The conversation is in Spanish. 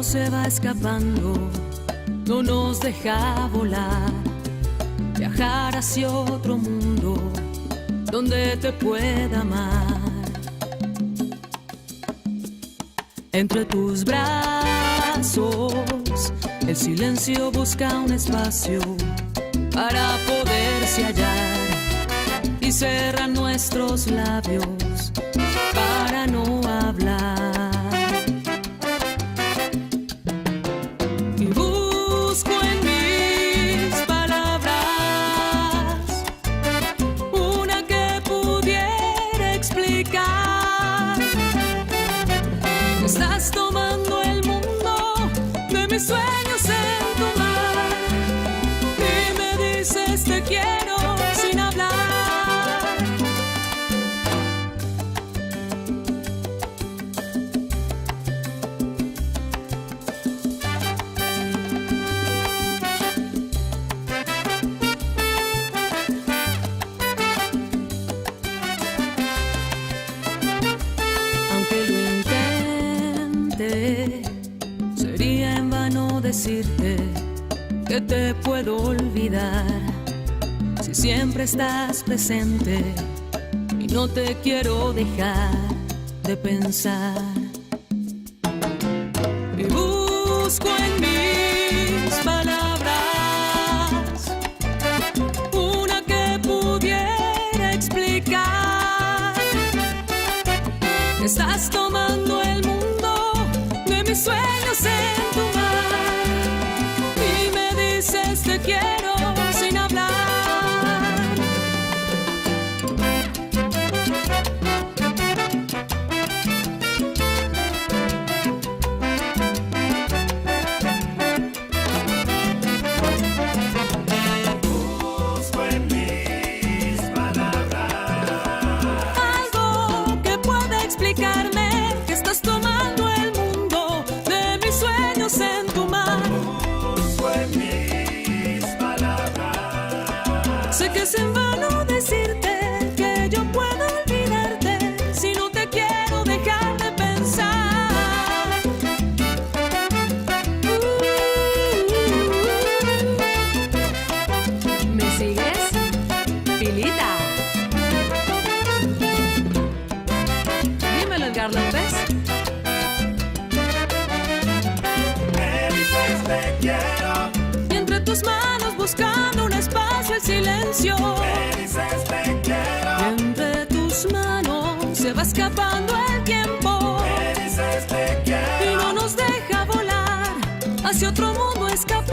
se va escapando, no nos deja volar, viajar hacia otro mundo donde te pueda amar. Entre tus brazos el silencio busca un espacio para poderse hallar y cerrar nuestros labios para no hablar. Y busco en mis palabras una que pudiera explicar. Estás tomando el mundo de mis sueños en tu mar y me dices te quiero sin hablar. Sería en vano decirte que te puedo olvidar si siempre estás presente y no te quiero dejar de pensar. Y busco en mis palabras una que pudiera explicar. Estás tomando el mundo de mis sueños en tu mar y me dices te quiero sin hablar. Busco en mis palabras algo que pueda explicarme que estás tomando el mundo de mis sueños en tu mar. Busco en mis palabras. Sé que es en vano decirte que yo puedo olvidarte si no te quiero dejar de pensar. ¿Me sigues? Pilita. Dímelo, Edgar López. Me dices te quiero. Y entre tus manos buscando un espacio el silencio. Me dices te quiero. Y entre tus manos se va escapando el tiempo Me dices te quiero. y no nos deja volar hacia otro mundo escapar.